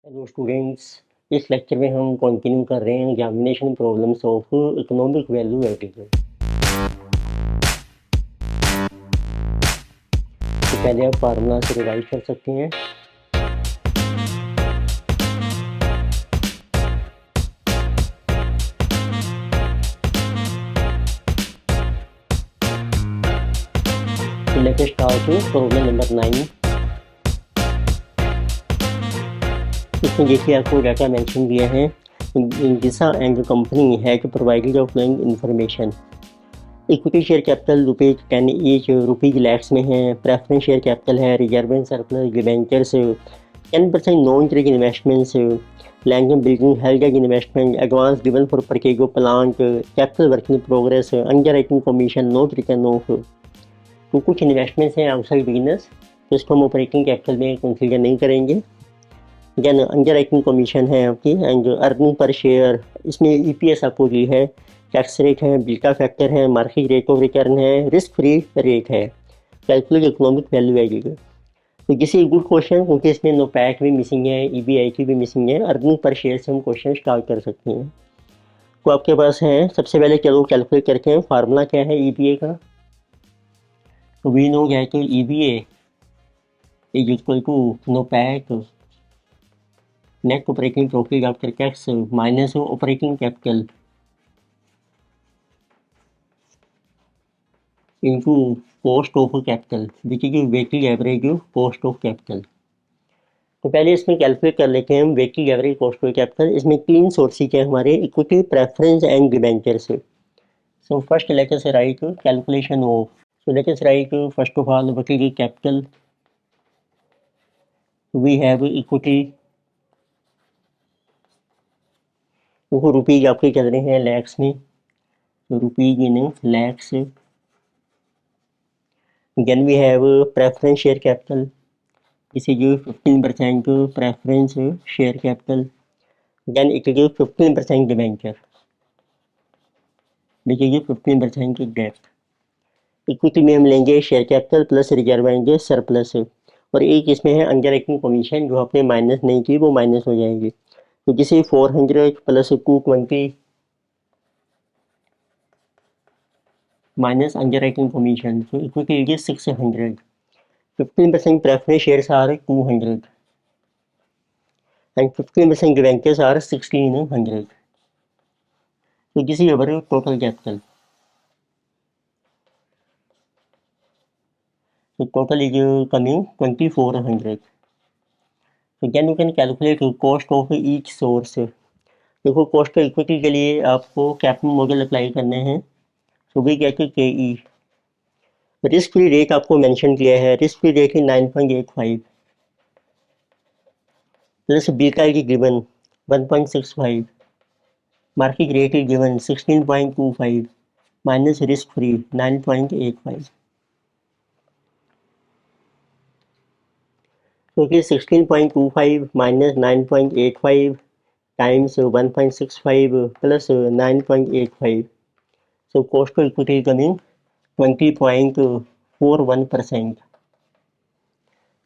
Hello students. इस lecture में हम कंटिन्यू कर रहे हैं examination problems of economic value addition. तो पहले आप फार्मूला से रिवाइज कर सकते हैं। तो लेट्स स्टार्ट प्रॉब्लम नंबर 9। इसमें देखिए आपको डाटा मेंशन किया है। Disha and company had provided the following information. Equity share capital rupees 10 each rupees lakhs में है। प्रेफरेंस शेयर कैपिटल है। Reserve and surplus debentures 10% non trade investments, land and building held as investment, advance given for purchase of plant, capital work in progress, under writing commission not written off. तो कुछ investments हैं outside business, तो इसको हम operating capital में consider नहीं करेंगे। Then under writing commission है आपकी एंड अर्निंग पर शेयर, इसमें ईपीएस आपको दी है, टैक्स रेट है, बीटा फैक्टर है, मार्केट रेट ऑफ रिटर्न है, रिस्क फ्री रेट है, कैलकुलेट इकोनॉमिक वैल्यू एडिशन। तो दिस इज गुड क्वेश्चन क्योंकि इसमें नो पैक भी मिसिंग है, ईबीआईटी भी मिसिंग है। अर्निंग पर शेयर से हम क्वेश्चन स्टार्ट कर सकते हैं। तो आपके पास है, सबसे पहले चलो कैलकुलेट करते हैं। फार्मूला क्या है ईबीए का? तो वी नो क्या है कि EVA is equal to NOPAT net operating profit after tax minus operating capital into cost of capital which is weighted average cost of capital। तो पहले इसमें कैलकुलेट कर लेते हैं हम weighted average cost of capital। इसमें तीन sources है हमारे, इक्विटी, प्रेफरेंस एंड डिबेंचर से। So first let us write calculation of, so let us write first of all weighted capital, we have equity, वो रुपीज आपके चल रहे हैं लैक्स में, तो rupees in lakhs. Then we have preference share capital, this is 15% preference share capital, then it is 15% debenture which is 15% debt। Equity में हम लेंगे शेयर कैपिटल प्लस रिजर्व आएंगे सरप्लस, और एक इसमें है अंडर राइटिंग कमीशन जो आपने माइनस नहीं की, वो माइनस हो जाएगी। तो जिसे 400 plus 220 minus under writing commission, तो equity is 600। 15% preference shares are 200 and 15% debentures are 1600। So this is our total capital. So total is coming 2400। So then you can calculate the cost of each source। देखो cost of equity के लिए आपको कैपम model apply करने हैं। तो we get के ई, risk free rate आपको mention किया है, रिस्क फ्री रेट है 9.85 प्लस बीटा की given 1.65, market rate is given 16.25 minus risk free 9.85। क्योंकि 16.25 minus 9.85 times 1.65 plus 9.85, so cost of equity coming 20.41%।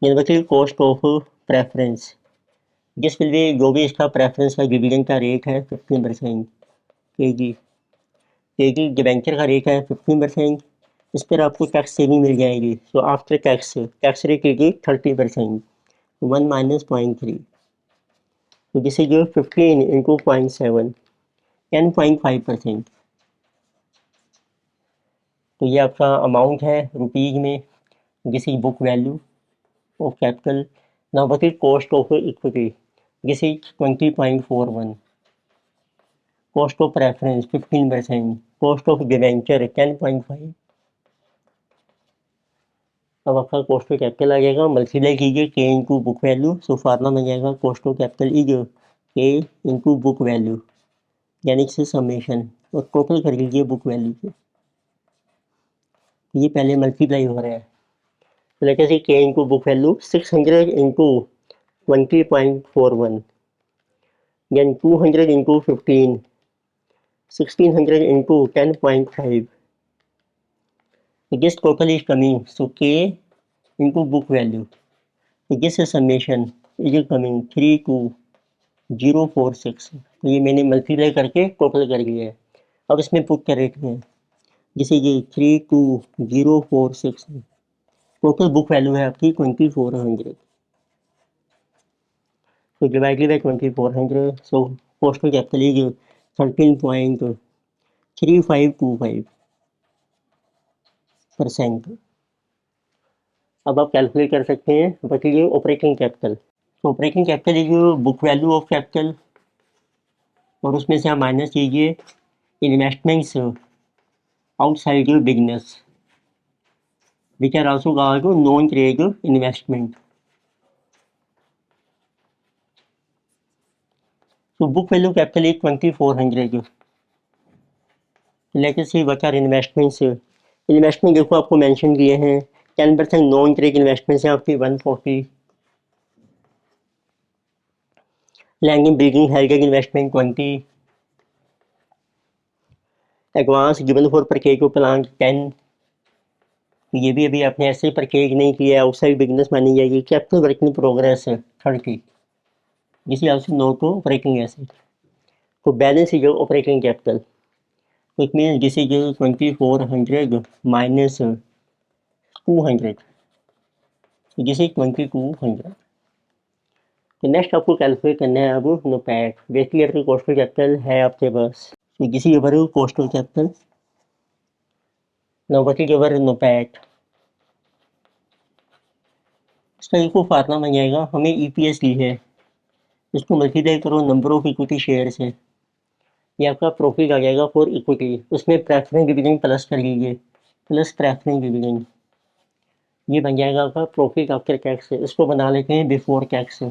Negative cost of preference, जिस will be जो भी इसका प्रेफरेंस का डिविडेंड का रेट है 15%, केजी डिबेंचर का रेट है 15%, इस पर आपको टैक्स सेविंग मिल जाएगी। So after tax rate KG 30%, 1 minus 0.3। तो दिस इज 15 इंटू 0.7, 10.5%। तो ये आपका अमाउंट है रुपीज में, this is book value of capital. Now what is cost of equity, this is 20.41, cost of preference 15%, cost of debenture 10.5। अब आपका cost of capital आ जाएगा, multiply कीजिए के into book value. So formula बन जाएगा cost of capital is के into book value, यानी कि समेशन, और टोटल कर लीजिए बुक वैल्यू से। ये पहले मल्टीप्लाई हो रहा है, तो लेट अस सी के into book value 600 into 20.41, then 200 into 15, 1600 into 10.5. This total is coming, so K into book value. So this is summation is coming 3 to 046, तो ये मैंने मल्टीप्लाई करके टोटल कर लिया है। अब इसमें पुट कर देते हैं, जैसे ये 32046, टोटल बुक वैल्यू है आपकी 2400, तो divided by 2400, so postal capital is 13.35%। अब आप कैलकुलेट कर सकते हैं, बचेगी ऑपरेटिंग कैपिटल। तो operating capital is book value of capital, और उसमें से आप माइनस कीजिए investments outside your business which are also called non trade investment. तो book value capital is 2400। Let us see what are investments. Investment देखो आपको mention किए हैं, 10% नॉन ट्रेड इन्वेस्टमेंट्स हैं आपकी 140, land in building heritage investment 20, advance given for purchase of plant 10, ये भी अभी आपने ऐसे परचेज नहीं किया, आउटसाइड बिजनेस मानी जाएगी। Capital work in progress 30, this is also not operating asset. तो balance is operating capital, it means this is 2400 minus 200, this is 2200। तो नेक्स्ट आपको कैलकुलेट करना है अब नोपैट। बेसिकली आपकी कोस्टल कैपिटल है आपके पास, तो किसी के बारे कोस्टल कैपिटल नौबती के बारे नोपैट। इसका एक फार्मूला बन जाएगा, हमें ईपीएस दी है, इसको मल्टीप्लाई करो नंबर ऑफ इक्विटी शेयर से, ये आपका प्रॉफिट आ जाएगा फॉर इक्विटी। उसमें प्रेफरेंस डिविडेंड प्लस कर लीजिए, प्लस प्रेफरेंस डिविडेंड, ये बन जाएगा आपका प्रॉफिट आफ्टर टैक्स। इसको बना लेते हैं before tax,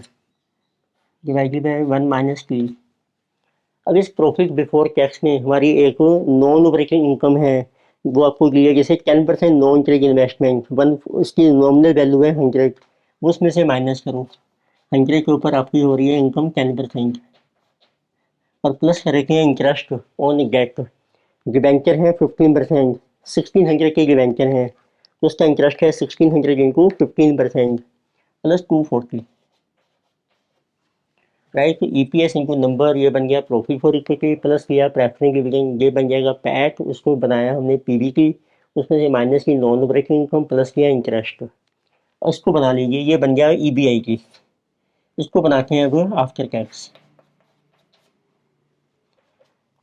divided by 1 minus 3। अब इस प्रॉफिट बिफोर टैक्स में हमारी एक नॉन ऑपरेटिंग इनकम है, वो आपको दी है, जैसे 10% नॉन ट्रेड इन्वेस्टमेंट, वन उसकी नॉमिनल वैल्यू है 100, उसमें से माइनस करो, 100 के ऊपर आपकी हो रही है इनकम 10%, और प्लस करेंगे इंटरेस्ट ऑन डेट। डिबेंचर है 15%, 1600 के डिबेंचर हैं, तो उसका इंटरेस्ट है 1600 इंटू 15% प्लस 240, राइट। तो ईपीएस इंटू नंबर, ये बन गया प्रॉफिट फॉर इक्विटी, प्लस किया प्रेफरेंस डिविडेंड, ये बन जाएगा पैट, उसको बनाया हमने पीबीटी, उसमें से माइनस की नॉन ऑपरेटिंग इनकम, प्लस किया इंटरेस्ट, उसको बना लीजिए, ये बन गया ईबीआई की। इसको बनाते हैं अब आफ्टर टैक्स।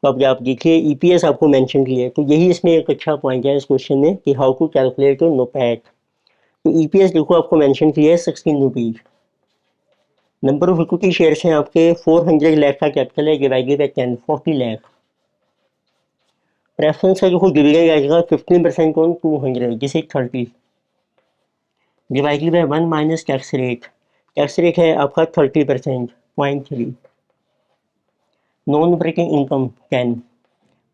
तो अब आप देखिए ईपीएस आपको मेंशन किया है, तो यही इसमें एक अच्छा पॉइंट है इस क्वेश्चन में कि हाउ टू कैलकुलेट नोपैट। तो ईपीएस देखो आपको मेंशन किया है 16 rupees. Number of equity shares हैं आपके 400 लाख का कैपिटल है, डिवाइडेड बाय 10, 40 लाख। प्रेफरेंस का देखो डिविडेंड आएगा 15% ऑन 200, जिसे 30, divided by 1 minus tax rate, tax rate है आपका 30%, 0.3, non operating income 10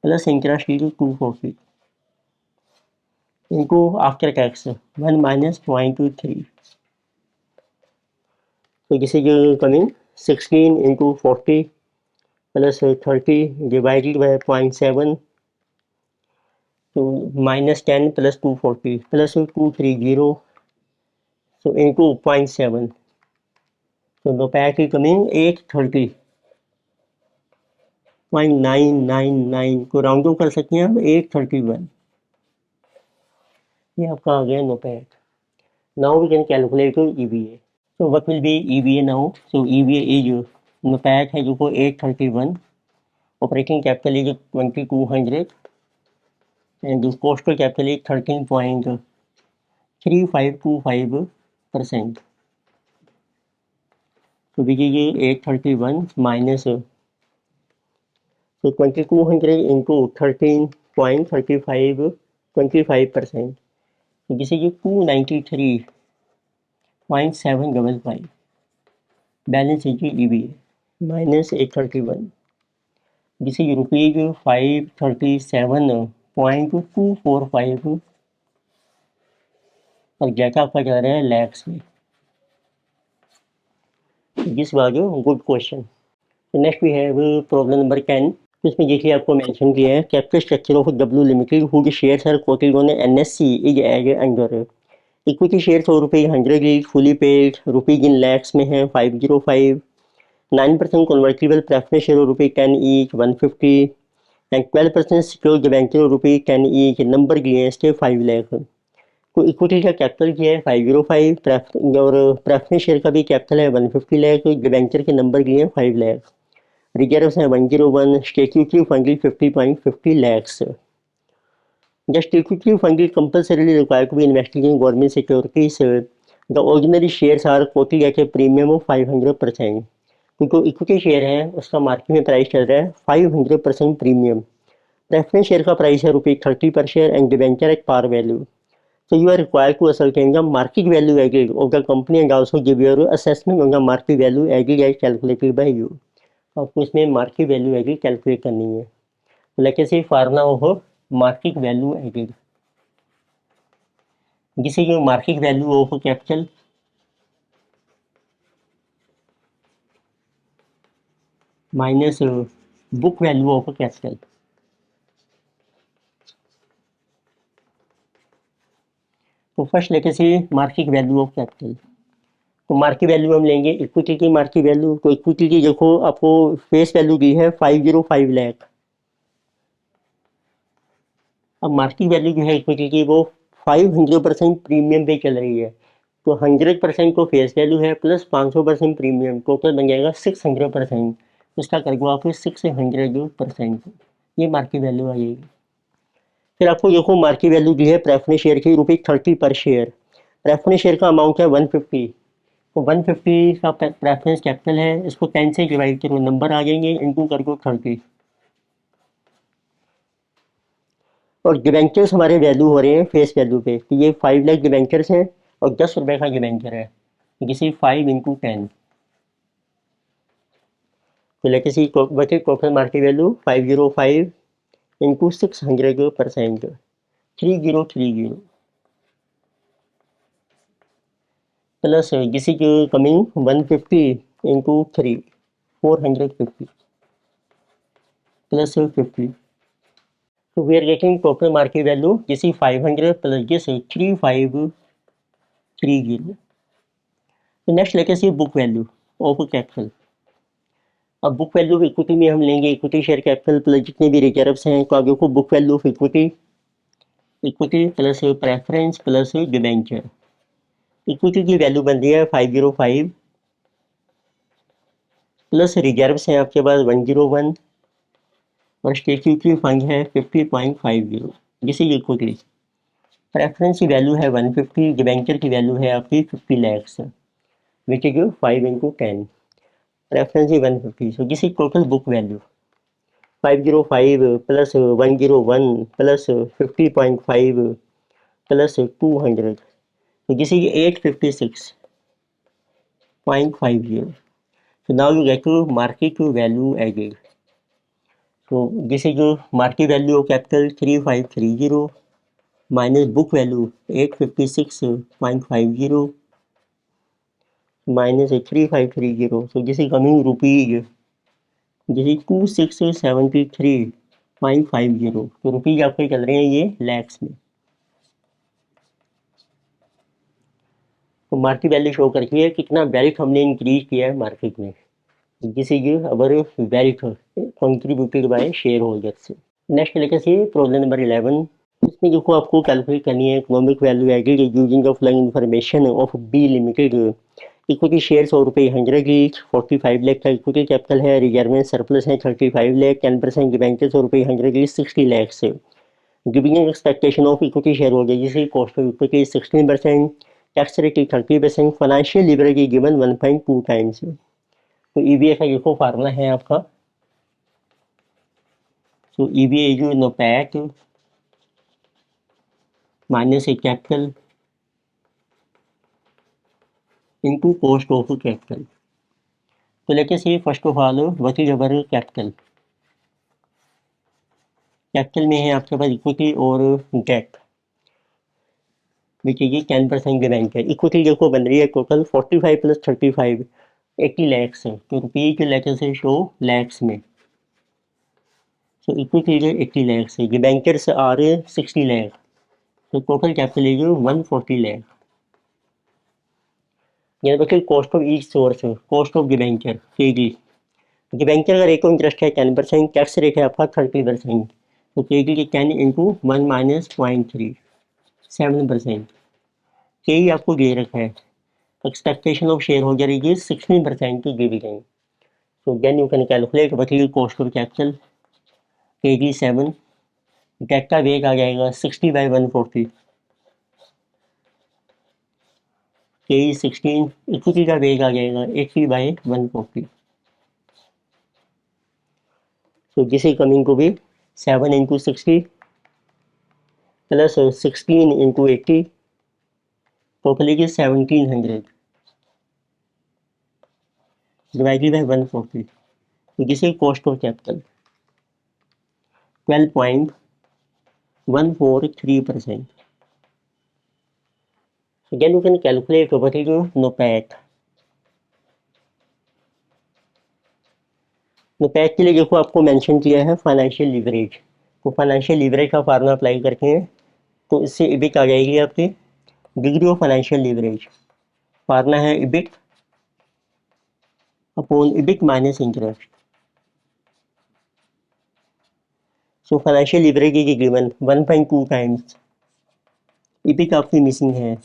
plus interest 240 into after tax 1 minus 0.23, तो this is coming 16 into 40 plus 30 divided by 0.7, तो minus 10 plus 240 plus 230, so into 0.7, so the pack is coming 830.999 को round of कर सकते हैं हम 831, ये आपका आ गया NOPAT. Now we can calculate EVA. So what will be EVA now? So EVA is NOPAT है जो को 831, operating capital is 2200 and cost of capital is 13.3525%। तो देखिए 831 माइनस, तो 2200 इंटू 13.35 25%, तो जिसे ये 293.755 बैलेंस है जी ईवीए माइनस 831, जिसे रुपीज 537.245 और जैसा आपका जा रहा है लैक्स में। This was a good question. Next we have problem number 10। इसमें देखिए आपको मेंशन किया है capital structure of W limited whose shares are quoted on NSC is as under. Equity share ₹100 100 fully paid, rupees in lakhs में है 505, 9% convertible preference share of ₹10 each 150 and 12% secured debenture of ₹10 each number against 5 lakh। तो equity का capital क्या है 505 और preference share का भी capital है 150 लाख, डिबेंचर के नंबर दिए हैं 5 लाख, रिजर्व्स हैं 101, statutory funding 50.50 lakhs। The statutory fund is compulsorily required to be invested in government securities. The ordinary shares are quoted at a premium of 500%। तो जो इक्विटी शेयर है उसका मार्केट में प्राइस चल रहा है 500% प्रीमियम। प्रेफरेंस शेयर का price है ₹30 पर share and debenture at par value. So you are required to ascertain the market value agreed of the company and also give your assessment on the market value agreed as calculated by you। आपको इसमें market value agreed calculate करनी है। लेके से formula हो market value agreed, जिसे कि market value of capital minus book value of capital. तो फर्स्ट लेके से मार्केट वैल्यू ऑफ कैपिटल। तो मार्केट वैल्यू हम लेंगे इक्विटी की मार्केट वैल्यू। तो इक्विटी की देखो आपको फेस वैल्यू दी है 505 लाख। अब मार्केट वैल्यू जो है इक्विटी की वो 500% प्रीमियम पे चल रही है। तो 100% को फेस वैल्यू है प्लस 500% प्रीमियम, टोटल बन जाएगा 600%। इसका कर दो आप 600%, ये मार्केट वैल्यू आ जाएगी। फिर आपको देखो मार्केट वैल्यू दी है प्रेफरेंस शेयर की ₹30 पर शेयर। प्रेफरेंस शेयर का अमाउंट है 150। तो 150 का प्रेफरेंस कैपिटल है, इसको 10 से डिवाइड करो, नंबर आ जाएंगे, इनटू कर दो 30। और डिबेंचर्स हमारे वैल्यू हो रहे हैं फेस वैल्यू पे। तो ये 5 लाख डिबेंचर्स हैं और ₹10 का डिबेंचर है, किसी 5 × 10। तो लेके सी बचे टोटल मार्केट वैल्यू 505 × 600%, 3030 प्लस किसी की coming 150 × 3 450 plus 50। So we are getting total market value this is 500 plus this is 3530। तो नेक्स्ट लेके सी बुक वैल्यू ऑफ कैपिटल। अब बुक वैल्यू ऑफ इक्विटी में हम लेंगे इक्विटी शेयर कैपिटल प्लस जितने भी रिजर्व्स हैं। तो आगे को book value of equity, equity plus preference plus debenture. Equity की वैल्यू बन रही है 505 प्लस रिजर्व्स हैं आपके पास 101 और स्टैट्यूटरी फंड है 50.50, जिसे इक्विटी। प्रेफरेंस की वैल्यू है 150, डिबेंचर की वैल्यू है आपकी 50 lakhs, which is 5 × 10। Preference is 150, so this is total book value 505 plus 101 plus 50.5 plus 200, so this is 856.50। so now you get to market value added। so this is market value of capital 3530 minus book value 856.50 minus 3530, so this is coming rupees, this is 2673.50। तो rupees आपके चल रहे हैं ये लैक्स में। तो market value show करती है कितना वेल्थ हमने इंक्रीज किया है मार्केट में, this is our wealth contributed bye share holders. Next लेकर से प्रॉब्लम नंबर 11। इसमें देखो आपको कैलकुलेट करनी है economic value added using the following information of B limited. Equity shares ₹100 each, 45 lakh का इक्विटी कैपिटल है, रिजर्व में सरप्लस है 35 लाख, 10% डिबेंचर्स ₹100 ईच 60 लाख से। Giving expectation of equity shareholder जिसे cost of equity 16%, tax rate 30%, financial leverage given 1.2 times. तो EVA का देखो formula है आपका। तो EVA is NOPAT minus A capital into cost of capital. तो लेके से first of all what is our capital. Capital में है आपके पास इक्विटी और debt, which is 10% debenture. Equity देखो बन रही है टोटल 45 प्लस 35 80 lakhs है, तो रुपये के लेटर से शो लैक्स में। सो इक्विटी इज 80 lakhs है, डिबेंचर्स आर 60 लाख, तो टोटल कैपिटल इज 140 लाख। यानी बच्चों cost of each source, cost of debenture KD. Debenture का रेट ऑफ इंटरेस्ट है 10%, टैक्स रेट है आपका 30%। तो केडी के 10 इंटू 1 माइनस 0.3 7%। के ही आपको दे रखा है। Expectation of share holder is 16% की dividend. So then you can calculate what is cost of capital kg 7, date का वेट आ जाएगा 60/140, kg 16, इक्विटी का वेट आ जाएगा 80/140। So this is coming to be 7 into 60 plus 16 into 80, total is 1700 divided by 140. So this is cost of capital 12.143%. So then you can calculate what is NOPAT. NOPAT के लिए देखो आपको mention किया है financial leverage. तो financial leverage का formula apply करते हैं तो इससे इबिट आ जाएगी आपकी degree of financial leverage. Formula है EBIT upon EBIT minus interest. So financial leverage is given 1.2 times EBIT आपकी मिसिंग है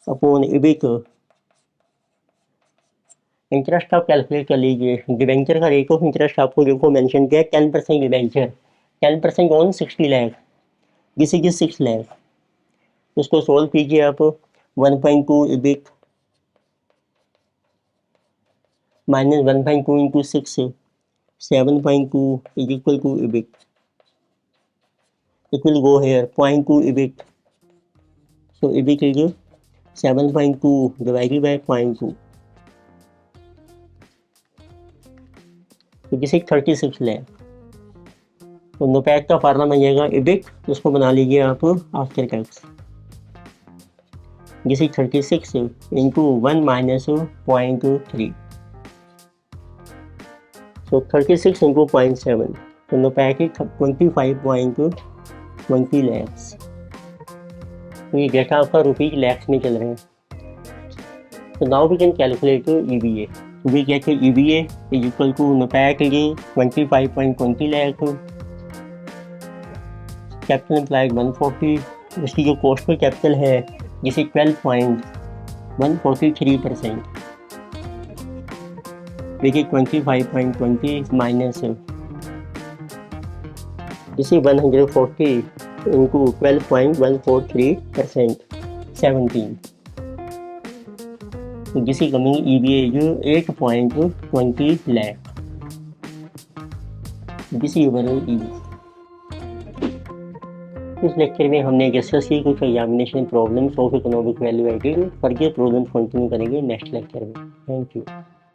अपॉन इबिट। इंटरेस्ट आप कैलकुलेट कर लीजिए। डिबेंचर का रेट ऑफ इंटरेस्ट आपको देखो मेंशन किया है 10% debenture, 10% on 60 lakh, this is 6 lakh. उसको सोल्व कीजिए आप 1.2 EBIT minus 1.2 into 6 7.2 is equal to EBIT. It will go here 0.2 EBIT. So EBIT is 7.2 divided by 0.2. तो जिसे 36 लाख। तो नोपैक का फार्मूला बन जाएगा EBIT, उसको बना लीजिए आप आफ्टर टैक्स, जिसे 36 into 1 minus 0.3। So 36 into 0.7, so NOPAT is 25.20 lakhs। तो ये डेटा आपका रुपीज लैक्स में चल रहे हैं। So now we can calculate EVA. We get EVA is equal to NOPAT is 25.20 lakh, capital employed 140, उसकी जो कॉस्ट ऑफ कैपिटल है जिसे 12.143%, देखिए 25.20 माइनस इसी 140 इंटू 12.143% 17, जिसकी कमिंग EVA जो 8.20 लाख, जिस ओवरऑल EVA। इस लेक्चर में हमने डिस्कस की कुछ examination problems of economic value added. Further problems continue करेंगे नेक्स्ट लेक्चर में। Thank you.